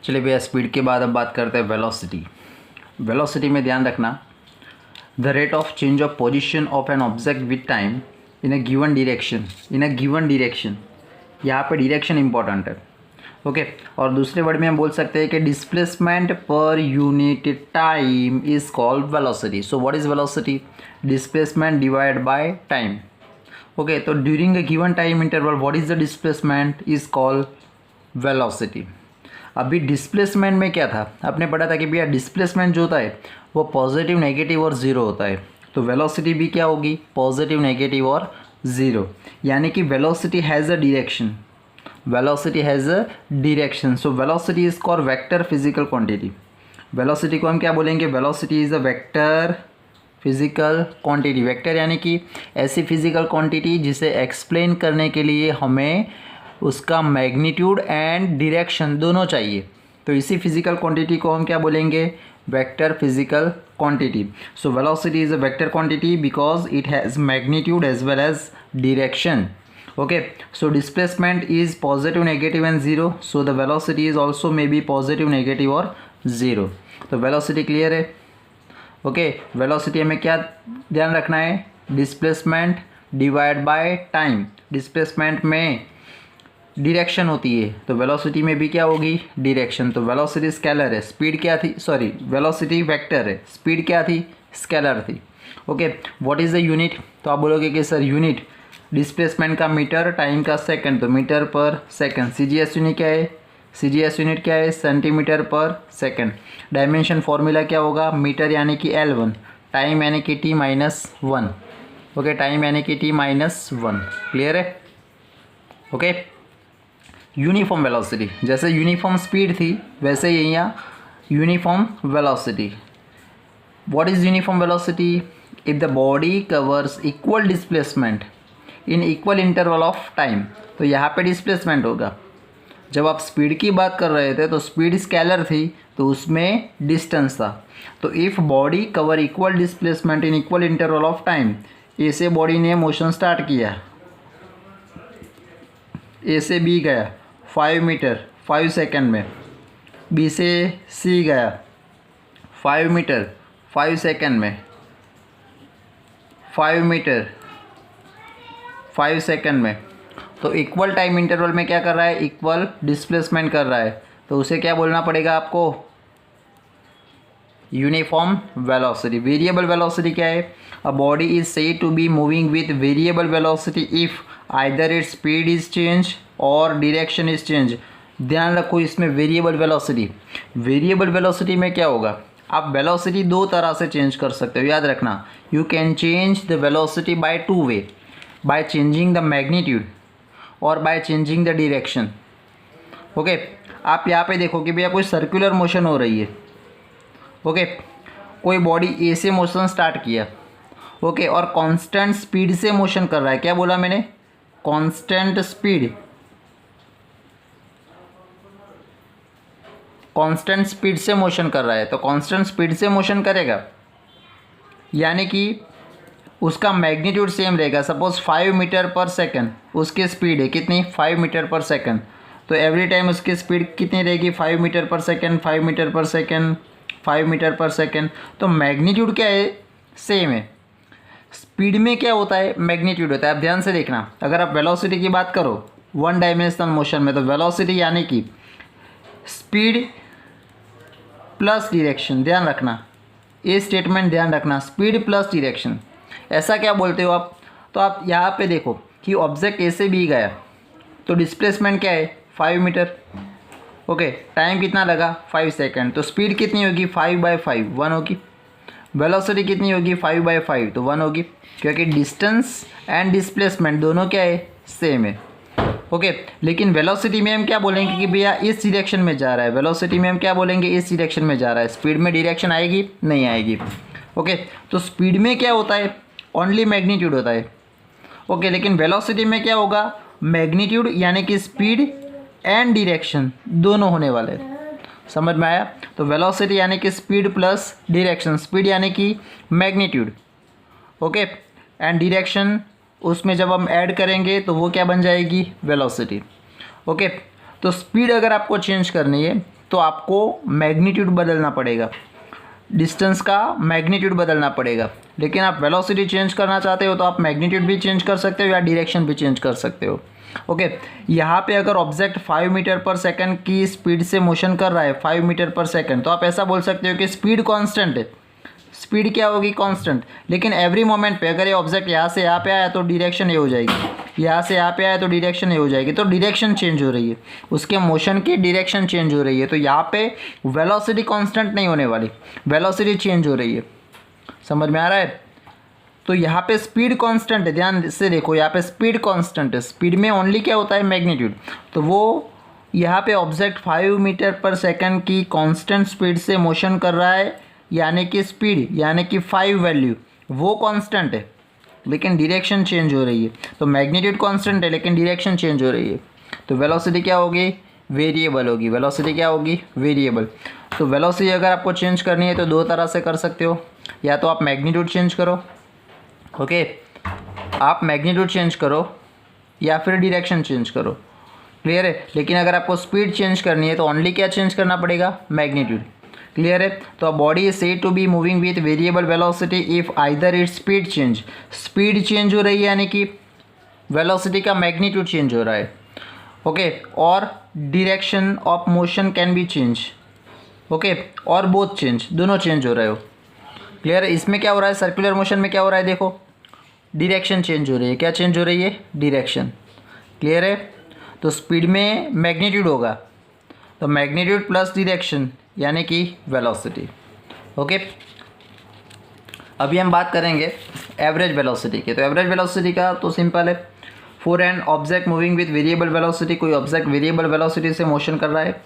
चलिए भैया, स्पीड के बाद अब बात करते हैं वेलोसिटी। वेलोसिटी में ध्यान रखना, the rate of change of position of an object with time in a given direction. यहाँ पे डायरेक्शन इंपॉर्टेंट है, ओके। और दूसरे वर्ड में हम बोल सकते हैं कि डिस्प्लेसमेंट पर unit time is called velocity. So what is velocity? Displacement divide by time, okay. तो during a given time interval what is the displacement is called velocity. अभी डिस्प्लेसमेंट में क्या था, आपने पढ़ा था कि भैया डिस्प्लेसमेंट जो होता है वो पॉजिटिव, नेगेटिव और ज़ीरो होता है। तो वेलोसिटी भी क्या होगी? पॉजिटिव, नेगेटिव और ज़ीरो। यानी कि velocity has a direction, so velocity is called vector physical quantity. Velocity को हम क्या बोलेंगे? Velocity is a vector physical quantity. Vector यानी कि ऐसी फिजिकल क्वांटिटी जिसे एक्सप्लेन करने के लिए हमें उसका मैग्नीट्यूड एंड डायरेक्शन दोनों चाहिए। तो इसी फिजिकल क्वांटिटी को हम क्या बोलेंगे? Vector physical quantity. So velocity is a vector quantity because it has magnitude as well as direction, okay. So displacement is positive, negative and zero, so the velocity is also may be positive, negative और zero। तो velocity clear है, okay. Velocity में क्या ध्यान रखना है? Displacement divide by time. Displacement में direction होती है, तो वेलोसिटी में भी क्या होगी? डायरेक्शन। तो वेलोसिटी स्केलर है, स्पीड क्या थी? सॉरी, वेलोसिटी वेक्टर है, स्पीड क्या थी? स्केलर थी, okay. What is the unit? तो आप बोलोगे कि सर यूनिट डिस्प्लेसमेंट का मीटर, टाइम का सेकंड, तो मीटर पर सेकंड। सीजीएस यूनिट क्या है? सीजीएस यूनिट क्या है? सेंटीमीटर पर सेकंड। डायमेंशन फॉर्मूला क्या होगा? मीटर यानी कि L1, टाइम यानी कि T-1, ओके। टाइम यानी कि T-1, क्लियर है, ओके। यूनिफॉर्म वेलोसिटी, जैसे यूनिफॉर्म स्पीड थी वैसे ही यहाँ uniform velocity. What is uniform velocity? If the body covers equal displacement in equal interval of time. तो यहाँ पे डिस्प्लेसमेंट होगा। जब आप स्पीड की बात कर रहे थे तो स्पीड स्केलर थी, तो उसमें डिस्टेंस था। तो if body cover equal displacement in equal interval of time, A से बॉडी ने मोशन स्टार्ट किया, ए से बी गया 5 मीटर 5 सेकंड में, बी से सी गया 5 मीटर 5 सेकंड में, 5 मीटर 5 सेकंड में, तो इक्वल टाइम इंटरवल में क्या कर रहा है? इक्वल डिस्प्लेसमेंट कर रहा है। तो उसे क्या बोलना पड़ेगा आपको? Uniform velocity. वेरिएबल वेलोसिटी क्या है? A body is said to be moving with variable velocity if either its speed is change और डायरेक्शन इज चेंज। ध्यान रखो इसमें वेरिएबल वेलोसिटी में क्या होगा? आप वेलोसिटी दो तरह से चेंज कर सकते हो, याद रखना। You can change the velocity by two way, by changing the magnitude और by changing the direction, okay. आप यहाँ पे देखो कि भैया कोई सर्कुलर मोशन हो रही है, ओके। कोई बॉडी ए से मोशन स्टार्ट किया, ओके, और कांस्टेंट स्पीड से मोशन कर रहा है। क्या बोला मैंने? कांस्टेंट स्पीड से मोशन कर रहा है। तो कांस्टेंट स्पीड से मोशन करेगा यानी कि उसका मैग्नीट्यूड सेम रहेगा। सपोज 5 मीटर पर सेकंड उसकी स्पीड है, कितनी? 5 मीटर पर सेकंड। तो एवरी टाइम उसकी स्पीड कितनी रहेगी? 5 मीटर पर सेकंड, 5 मीटर पर सेकंड, 5 मीटर पर सेकंड। तो मैग्नीट्यूड क्या है? सेम है। स्पीड में क्या होता है? मैग्नीट्यूड होता है। आप ध्यान से देखना, अगर आप वेलोसिटी की बात करो वन डायमेंशनल मोशन में, तो वेलोसिटी यानी कि स्पीड प्लस डायरेक्शन। ध्यान रखना, ये स्टेटमेंट ध्यान रखना, स्पीड प्लस डायरेक्शन। ऐसा क्या बोलते हो आप? तो आप यहाँ पे देखो कि ऑब्जेक्ट ए से बी गया, तो डिस्प्लेसमेंट क्या है? 5 मीटर, ओके। टाइम कितना लगा? 5 सेकंड। तो स्पीड कितनी होगी? 5/5, 1 होगी। वेलोसिटी कितनी होगी? 5/5, तो 1 होगी, क्योंकि डिस्टेंस एंड डिस्प्लेसमेंट दोनों क्या है? सेम है, ओके। लेकिन वेलोसिटी में हम क्या बोलेंगे कि भैया इस डायरेक्शन में जा रहा है। वेलोसिटी में हम क्या बोलेंगे? इस डायरेक्शन में जा रहा है। स्पीड में डायरेक्शन आएगी? नहीं आएगी, ओके। तो स्पीड में क्या होता है? ओनली मैग्नीट्यूड होता है, ओके। लेकिन वेलोसिटी में क्या होगा? मैग्नीट्यूड यानी कि स्पीड एंड डायरेक्शन दोनों होने वाले। समझ में आया? तो वेलोसिटी यानी कि स्पीड प्लस डायरेक्शन, स्पीड यानी कि मैग्नीट्यूड, ओके, एंड डायरेक्शन उसमें जब हम ऐड करेंगे तो वो क्या बन जाएगी? Velocity, okay. तो स्पीड अगर आपको चेंज करनी है तो आपको मैग्नीट्यूड बदलना पड़ेगा, डिस्टेंस का मैग्नीट्यूड बदलना पड़ेगा। लेकिन आप वेलोसिटी चेंज करना चाहते हो तो आप मैग्नीट्यूड भी चेंज कर सकते हो या डायरेक्शन भी चेंज कर सकते हो। ओके, यहाँ पे अगर ऑब्जेक्ट 5 मीटर पर सेकंड की स्पीड से मोशन कर रहा है, 5 मीटर पर सेकंड, तो आप ऐसा बोल सकते हो कि स्पीड कांस्टेंट है। स्पीड क्या होगी? कांस्टेंट। लेकिन एवरी मोमेंट पे अगर ये ऑब्जेक्ट यहाँ से यहाँ पे आया तो डायरेक्शन ये हो जाएगी, यहाँ से यहाँ पे आया तो डायरेक्शन ये हो जाएगी, तो डायरेक्शन चेंज हो रही है, उसके मोशन की डायरेक्शन चेंज हो रही है। तो यहाँ पे वेलोसिटी कांस्टेंट नहीं होने वाली, वेलोसिटी चेंज हो रही है। समझ में आ रहा है? तो यहाँ पे स्पीड कांस्टेंट है, ध्यान से देखो, यहाँ पे स्पीड कांस्टेंट है। स्पीड में ओनली क्या होता है? मैग्नीट्यूड। तो वो यहाँ पे ऑब्जेक्ट 5 मीटर पर सेकंड की कांस्टेंट स्पीड से मोशन कर रहा है, यानी कि स्पीड यानी कि 5 वैल्यू वो कांस्टेंट है, लेकिन डायरेक्शन चेंज हो रही है। तो मैग्नीट्यूड कांस्टेंट है लेकिन डायरेक्शन चेंज हो रही है। तो वेलोसिटी क्या होगी? वेरिएबल होगी। वेलोसिटी क्या होगी? वेरिएबल। तो वेलोसिटी अगर आपको चेंज करनी है तो दो तरह से कर सकते हो, या तो आप मैग्नीट्यूड चेंज करो, ओके, आप मैग्नीट्यूड चेंज करो, या फिर डायरेक्शन चेंज करो। क्लियर है? लेकिन अगर आपको स्पीड चेंज करनी है तो ओनली क्या चेंज करना पड़ेगा? मैग्नीट्यूड। क्लियर है? तो body is said to be moving with variable velocity if either its speed change, speed change हो रही है यानी कि वेलोसिटी का मैग्नीट्यूड चेंज हो रहा है, ओके, और direction of motion can be change, okay, और बोथ चेंज, दोनों चेंज हो रहे हो। क्लियर है? इसमें क्या हो रहा है? सर्कुलर मोशन में क्या हो रहा है? देखो, डायरेक्शन चेंज हो रही है। क्या चेंज हो रही है? डायरेक्शन। क्लियर है? तो स्पीड में मैग्नीट्यूड होगा, तो मैग्नीट्यूड प्लस डायरेक्शन यानी कि वेलोसिटी। ओके, अभी हम बात करेंगे एवरेज वेलोसिटी की। तो एवरेज वेलोसिटी का तो सिंपल है, for an object moving with variable velocity, कोई ऑब्जेक्ट वेरिएबल वेलोसिटी से मोशन कर रहा है,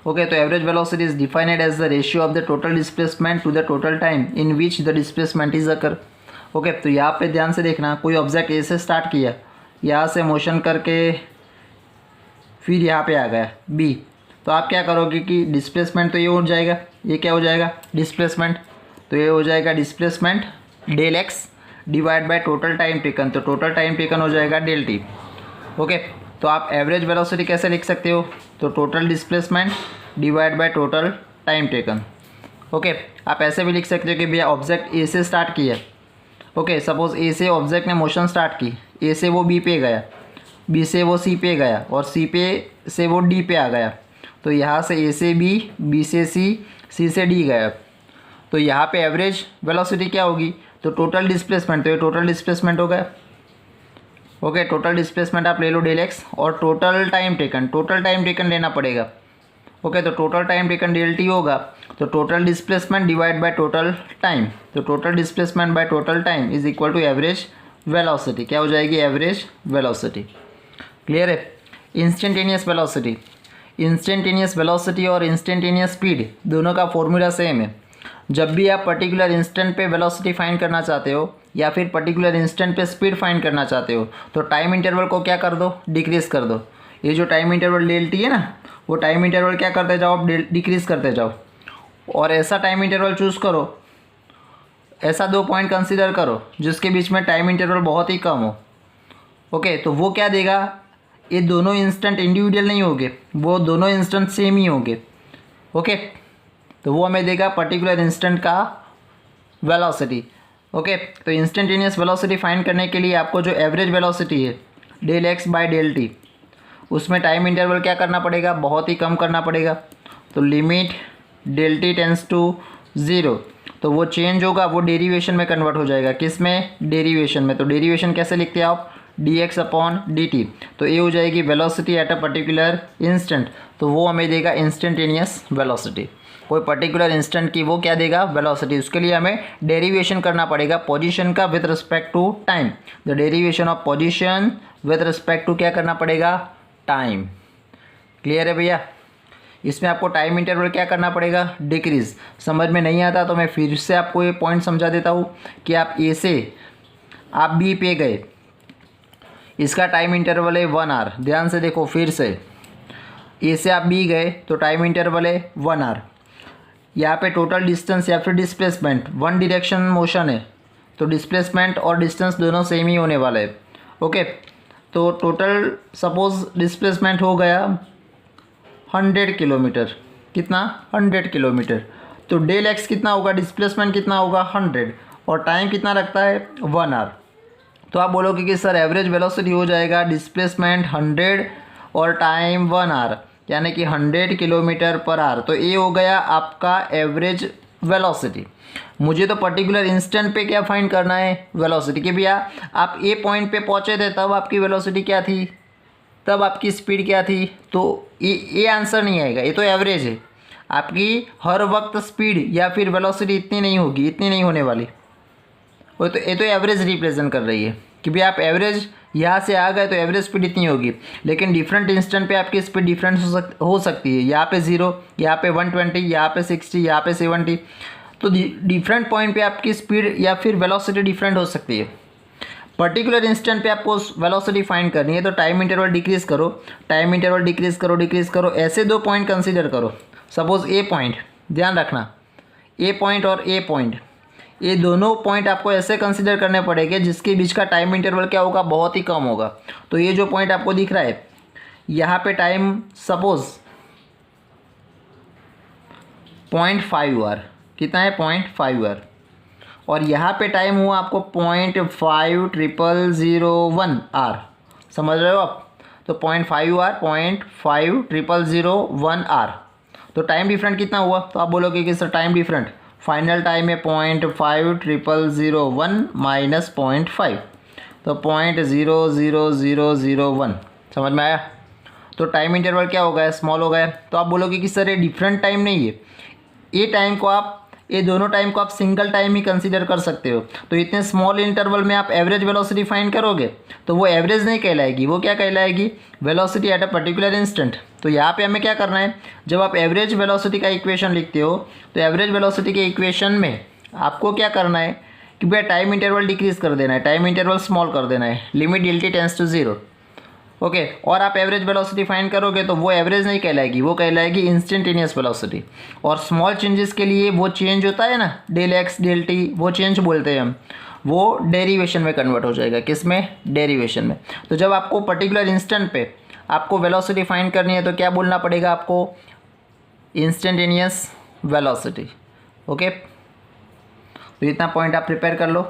ओके, तो average velocity is defined as the ratio of the total displacement to the total time in which the displacement is occur. Okay, तो यहाँ पे ध्यान से देखना, कोई ऑब्जेक्ट ए से स्टार्ट किया, यहाँ से मोशन करके फिर यहाँ पे आ गया बी, तो आप क्या करोगे कि डिस्प्लेसमेंट तो ये हो जाएगा, ये क्या हो जाएगा? डिस्प्लेसमेंट। तो ये हो जाएगा displacement del x divide by total time taken, तो टोटल टाइम टेकन हो जाएगा डेल टी। ओके, तो आप एवरेज वेलोसिटी कैसे लिख सकते हो? तो total displacement divide by total time taken. Okay, आप ऐसे भी लिख सकते हो कि भैया ऑब्जेक्ट ए से स्टार्ट किया, ओके, सपोज ए से ऑब्जेक्ट ने मोशन स्टार्ट की, ए से वो बी पे गया, बी से वो सी पे गया, और सी पे से वो डी पे आ गया, तो यहाँ से ए से बी, बी से सी से डी गया। तो यहाँ पे एवरेज वेलोसिटी क्या होगी? तो टोटल डिस्प्लेसमेंट, तो ये टोटल डिस्प्लेसमेंट हो गया। ओके, टोटल डिस्प्लेसमेंट आप ले लो डेल एक्स, और total time taken, total time taken लेना पड़ेगा। ओके, तो total time taken del T होगा, तो total displacement divide by total time, तो total displacement by total time is equal to average velocity. क्या हो जाएगी? Average velocity. क्लियर है? इंस्टेंटेनियस वेलोसिटी, इंस्टेंटेनियस वेलोसिटी और इंस्टेंटेनियस स्पीड दोनों का फॉर्मूला सेम है। जब भी आप पर्टिकुलर इंस्टेंट पे वेलोसिटी फाइंड करना चाहते हो या फिर पर्टिकुलर इंस्टेंट पे स्पीड फाइंड करना चाहते हो, तो टाइम इंटरवल को क्या कर दो? डिक्रीज कर दो। ये जो टाइम इंटरवल डेल टी है ना, वो टाइम इंटरवल क्या करते जाओ? आप डिक्रीज करते जाओ, और ऐसा टाइम इंटरवल चूज़ करो, ऐसा 2 पॉइंट कंसिडर करो जिसके बीच में टाइम इंटरवल बहुत ही कम हो। ओके, तो वो क्या देगा? ये दोनों इंस्टेंट इंडिविजुअल नहीं होंगे, वो दोनों इंस्टेंट सेम ही होंगे। ओके, तो वो हमें देगा पर्टिकुलर इंस्टेंट का वेलोसिटी। ओके, तो इंस्टेंटेनियस वेलोसिटी फाइंड करने के लिए आपको जो एवरेज वेलोसिटी है del x by del t, उसमें टाइम इंटरवल क्या करना पड़ेगा? बहुत ही कम करना पड़ेगा। तो limit del t tends to 0, तो वो चेंज होगा, वो डेरिवेशन में कन्वर्ट हो जाएगा। किस में? डेरिवेशन में। तो डेरिवेशन कैसे लिखते हैं आप? dx अपॉन dt, तो ये हो जाएगी velocity at a particular instant, तो वो हमें देगा इंस्टेंटेनियस वेलोसिटी। कोई पर्टिकुलर इंस्टेंट की वो क्या देगा? वेलोसिटी। उसके लिए हमें डेरिवेशन करना पड़ेगा पोजीशन का with respect to time. The derivation of position with respect to क्या करना पड़ेगा? टाइम। क्लियर है भैया? इसमें आपको टाइम इंटरवल क्या करना पड़ेगा? डिक्रीज। समझ में नहीं आता तो मैं फिर से आपको ये पॉइंट समझा देता हूँ कि आप ए से आप बी पे गए, इसका टाइम इंटरवल है 1 आवर। ध्यान से देखो, फिर से ए से आप बी गए तो टाइम इंटरवल है 1 आवर। यहाँ पे टोटल डिस्टेंस या फिर डिस्प्लेसमेंट, वन डायरेक्शन मोशन है, तो डिस्प्लेसमेंट और डिस्टेंस दोनों सेम ही होने वाले हैं। ओके, तो टोटल सपोज डिस्प्लेसमेंट हो गया 100 किलोमीटर। कितना 100 किलोमीटर। तो डेल एक्स कितना होगा, डिस्प्लेसमेंट कितना होगा 100, और टाइम कितना लगता है 1 आवर। तो आप बोलोगे कि सर एवरेज वेलोसिटी हो जाएगा डिस्प्लेसमेंट 100 और टाइम 1 आवर, यानी कि 100 किलोमीटर पर आवर। तो ये हो गया आपका एवरेज वेलोसिटी। मुझे तो पर्टिकुलर इंस्टेंट पे क्या फाइंड करना है, वेलोसिटी। कि भैया आप ए पॉइंट पे पहुँचे थे तब आपकी वेलोसिटी क्या थी, तब आपकी स्पीड क्या थी। तो ये आंसर नहीं आएगा, ये तो एवरेज है। आपकी हर वक्त स्पीड या फिर वेलोसिटी इतनी नहीं होगी, इतनी नहीं होने वाली। वो तो ये तो एवरेज रिप्रेजेंट कर रही है कि भाई आप एवरेज यहाँ से आ गए तो एवरेज स्पीड इतनी होगी, लेकिन डिफरेंट इंस्टेंट पे आपकी स्पीड डिफरेंट हो सकती है। यहाँ पे 0, यहाँ पे 120, यहाँ पे 60, यहाँ पे 70। तो डिफरेंट पॉइंट पे आपकी स्पीड या फिर वेलोसिटी डिफरेंट हो सकती है। पर्टिकुलर इंस्टेंट पे आपको वेलोसिटी फाइंड करनी है तो टाइम इंटरवल डिक्रीज करो, टाइम इंटरवल डिक्रीज करो। ऐसे 2 पॉइंट कंसीडर करो। सपोज ए पॉइंट, ध्यान रखना ए पॉइंट और ए पॉइंट, ये दोनों पॉइंट आपको ऐसे कंसीडर करने पड़ेंगे जिसके बीच का टाइम इंटरवल क्या होगा, बहुत ही कम होगा। तो ये जो पॉइंट आपको दिख रहा है यहाँ पे टाइम सपोज 0.5 आवर, कितना है 0.5 आवर, और यहाँ पे टाइम हुआ आपको 0.5001 आवर। समझ रहे हो आप। तो 0.5 आवर, 0.5001 आवर। तो टाइम डिफरेंट कितना हुआ, तो आप बोलोगे कि sir time different final time है 0.5001 माइनस 0.5, तो 0.00001। समझ में आया। तो टाइम इंटरवल क्या हो गया, स्मॉल हो गया। तो आप बोलोगे कि सर ये डिफरेंट टाइम नहीं है, ये टाइम को आप, ये दोनों टाइम को आप सिंगल टाइम ही कंसीडर कर सकते हो। तो इतने स्मॉल इंटरवल में आप एवरेज वेलोसिटी फाइंड करोगे तो वो एवरेज नहीं कहलाएगी, वो क्या कहलाएगी, velocity at a particular instant. तो यहाँ पे हमें क्या करना है, जब आप एवरेज वेलोसिटी का इक्वेशन लिखते हो तो एवरेज वेलोसिटी के इक्वेशन में आपको क्या करना है कि भैया टाइम इंटरवल डिक्रीज कर देना है, टाइम इंटरवल स्मॉल कर देना है, limit dt tends to 0। Okay, और आप एवरेज वेलोसिटी फाइंड करोगे तो वो एवरेज नहीं कहलाएगी, वो कहलाएगी इंस्टेंटेनियस वेलोसिटी। और स्मॉल चेंजेस के लिए वो चेंज होता है ना, डेल एक्स डेल टी, वो चेंज बोलते हैं हम, वो डेरिवेशन में कन्वर्ट हो जाएगा। किस में, डेरिवेशन में। तो जब आपको पर्टिकुलर इंस्टेंट पे आपको वेलोसिटी फाइंड करनी है तो क्या बोलना पड़ेगा आपको, इंस्टेंटेनियस वेलोसिटी। ओके, तो इतना पॉइंट आप प्रिपेयर कर लो।